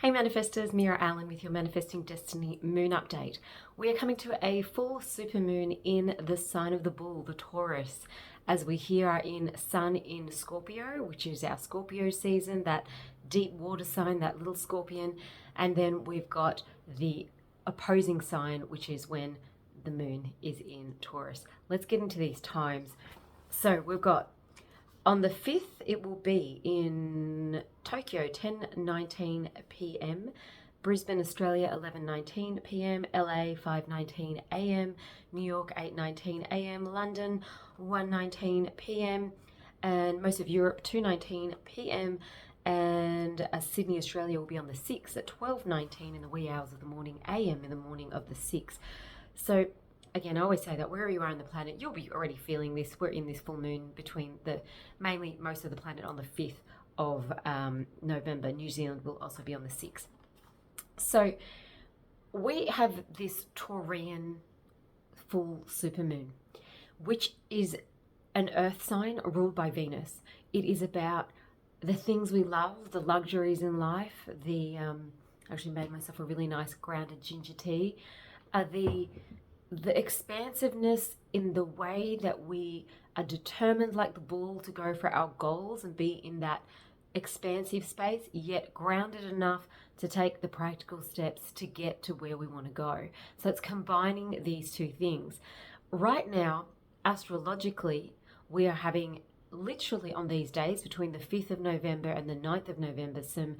Hey manifestors, Meera Allen with your Manifesting Destiny Moon Update. We are coming to a full supermoon in the sign of the bull, the Taurus, as we here are in Sun in Scorpio, which is our Scorpio season, that deep water sign, that little scorpion. And then we've got the opposing sign, which is when the moon is in Taurus. Let's get into these times. So we've got on the 5th, it will be in Tokyo, 10:19 p.m. Brisbane, Australia, 11:19 p.m. LA, 5:19 a.m. New York, 8:19 a.m. London, 1:19 p.m. And most of Europe, 2:19 p.m. And Sydney, Australia will be on the 6th at 12:19 in the wee hours of the morning a.m. in the morning of the 6th. So again, I always say that wherever you are on the planet, you'll be already feeling this. We're in this full moon between mainly most of the planet on the 5th of November. New Zealand will also be on the 6th. So we have this Taurian full supermoon, which is an earth sign ruled by Venus. It is about the things we love, the luxuries in life. I actually made myself a really nice grounded ginger tea. The expansiveness in the way that we are determined like the bull to go for our goals and be in that expansive space, yet grounded enough to take the practical steps to get to where we want to go. So it's combining these two things. Right now, astrologically, we are having literally on these days between the 5th of November and the 9th of November some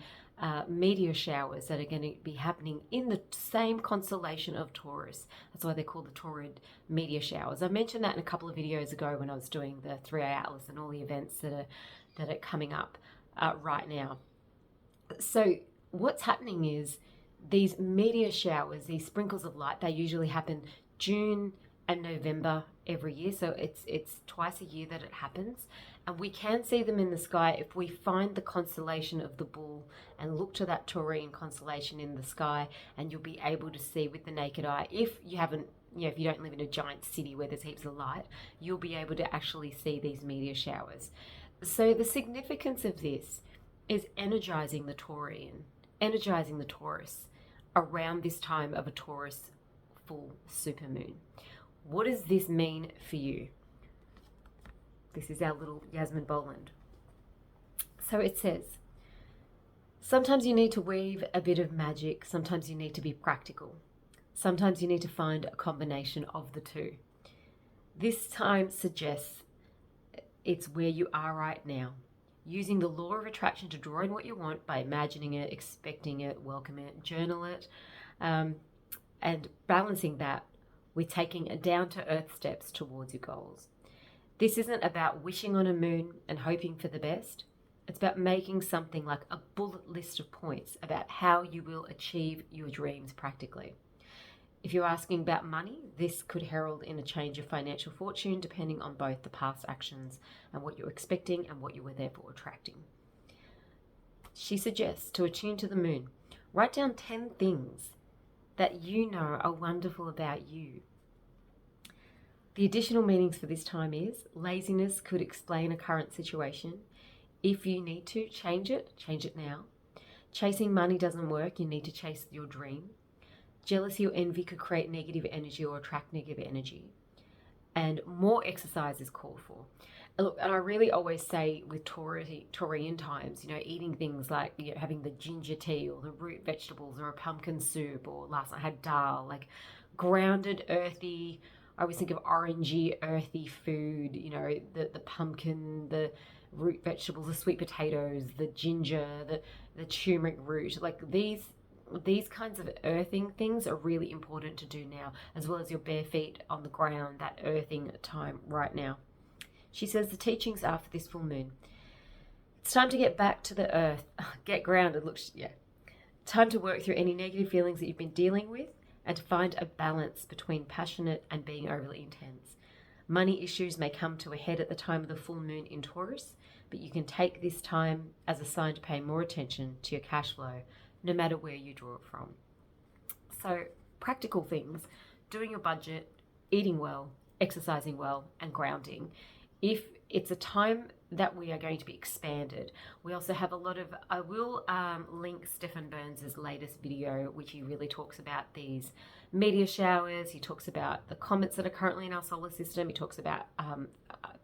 meteor showers that are going to be happening in the same constellation of Taurus. That's why they're called the Taurid meteor showers. I mentioned that in a couple of videos ago when I was doing the 3A Atlas and all the events that are coming up right now. So what's happening is these meteor showers, these sprinkles of light, they usually happen June and November every year. So it's twice a year that it happens. And we can see them in the sky if we find the constellation of the bull and look to that Taurian constellation in the sky, and you'll be able to see with the naked eye. If you haven't, if you don't live in a giant city where there's heaps of light, you'll be able to actually see these meteor showers. So the significance of this is energizing the Taurus around this time of a Taurus full supermoon. What does this mean for you? This is our little Yasmin Boland. So it says, sometimes you need to weave a bit of magic. Sometimes you need to be practical. Sometimes you need to find a combination of the two. This time suggests it's where you are right now, using the law of attraction to draw in what you want by imagining it, expecting it, welcome it, journal it, and balancing that with taking down-to-earth steps towards your goals. This isn't about wishing on a moon and hoping for the best. It's about making something like a bullet list of points about how you will achieve your dreams practically. If you're asking about money, this could herald in a change of financial fortune depending on both the past actions and what you're expecting and what you were therefore attracting. She suggests to attune to the moon, write down 10 things that you know are wonderful about you. The additional meanings for this time is laziness could explain a current situation. If you need to change it now. Chasing money doesn't work, you need to chase your dream. Jealousy or envy could create negative energy or attract negative energy. And more exercise is called for. And look, and I really always say with Taurian times, eating things like having the ginger tea or the root vegetables or a pumpkin soup, or last night I had dal, like grounded, earthy. I always think of orangey, earthy food, the pumpkin, the root vegetables, the sweet potatoes, the ginger, the turmeric root, like these kinds of earthing things are really important to do now, as well as your bare feet on the ground, that earthing time right now. She says the teachings are for this full moon. It's time to get back to the earth, get grounded. Time to work through any negative feelings that you've been dealing with and to find a balance between passionate and being overly intense. Money issues may come to a head at the time of the full moon in Taurus, but you can take this time as a sign to pay more attention to your cash flow, no matter where you draw it from. So practical things, doing your budget, eating well, exercising well, and grounding. If it's a time that we are going to be expanded. We also have a lot of, I will link Stephen Burns's latest video, which he really talks about these meteor showers. He talks about the comets that are currently in our solar system. He talks about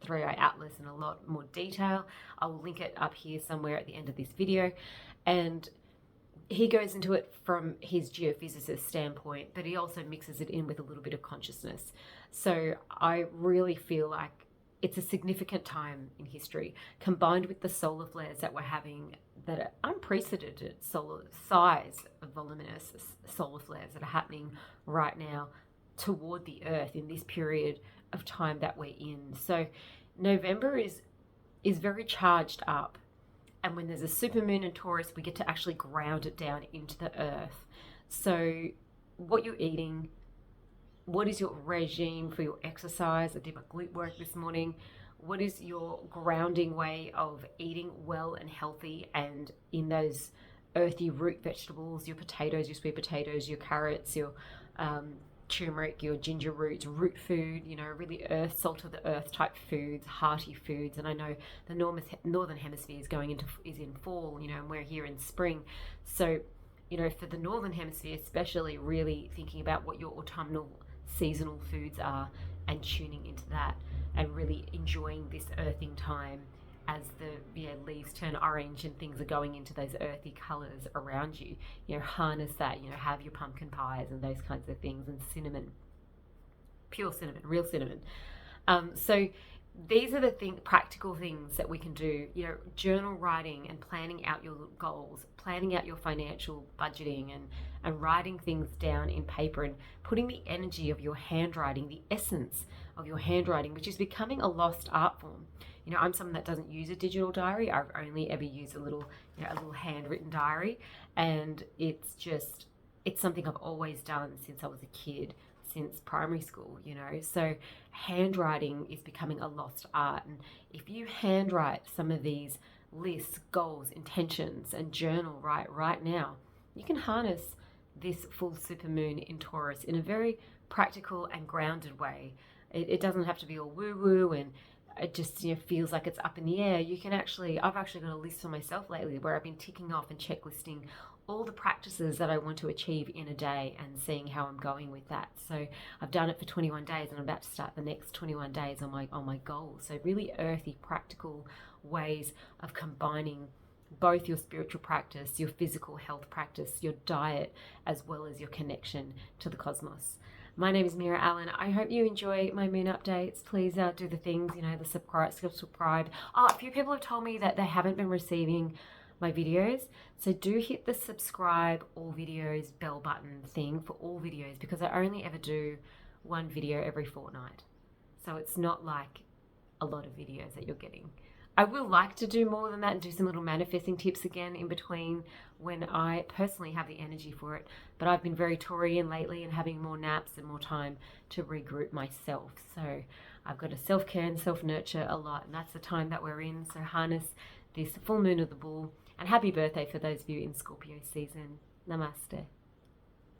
3i Atlas in a lot more detail. I will link it up here somewhere at the end of this video. And he goes into it from his geophysicist standpoint, but he also mixes it in with a little bit of consciousness. So I really feel like it's a significant time in history, combined with the solar flares that we're having, that are unprecedented solar size of voluminous solar flares that are happening right now toward the Earth in this period of time that we're in. So November is very charged up. And when there's a supermoon in Taurus, we get to actually ground it down into the earth. So what you're eating, what is your regime for your exercise? I did my glute work this morning. What is your grounding way of eating well and healthy and in those earthy root vegetables, your potatoes, your sweet potatoes, your carrots, your turmeric, your ginger roots, root food, you know, really earth, salt of the earth type foods, hearty foods. And I know the northern hemisphere is in fall, you know, and we're here in spring. So, you know, for the northern hemisphere, especially really thinking about what your autumnal seasonal foods are and tuning into that and really enjoying this earthing time as the leaves turn orange and things are going into those earthy colors around you. You know, harness that, you know, have your pumpkin pies and those kinds of things, and cinnamon, pure cinnamon, real cinnamon. So these are the practical things that we can do. You know, journal writing and planning out your goals, planning out your financial budgeting, and writing things down in paper and putting the energy of your handwriting, the essence of your handwriting, which is becoming a lost art form. You know, I'm someone that doesn't use a digital diary. I've only ever used a little handwritten diary, and it's something I've always done since I was a kid, since primary school, you know. So handwriting is becoming a lost art, and if you handwrite some of these lists, goals, intentions, and journal right now, you can harness this full supermoon in Taurus in a very practical and grounded way. It doesn't have to be all woo-woo and it just, you know, feels like it's up in the air. I've actually got a list for myself lately where I've been ticking off and checklisting all the practices that I want to achieve in a day and seeing how I'm going with that. So I've done it for 21 days and I'm about to start the next 21 days on my goals. So really earthy, practical ways of combining both your spiritual practice, your physical health practice, your diet, as well as your connection to the cosmos. My name is Meera Allen. I hope you enjoy my moon updates. Please do the things, you know, the subscribe. A few people have told me that they haven't been receiving my videos. So do hit the subscribe all videos bell button thing for all videos, because I only ever do one video every fortnight. So it's not like a lot of videos that you're getting. I will like to do more than that and do some little manifesting tips again in between when I personally have the energy for it. But I've been very Taurian lately and having more naps and more time to regroup myself. So I've got to self-care and self-nurture a lot, and that's the time that we're in. So harness this full moon of the bull, and happy birthday for those of you in Scorpio season. Namaste.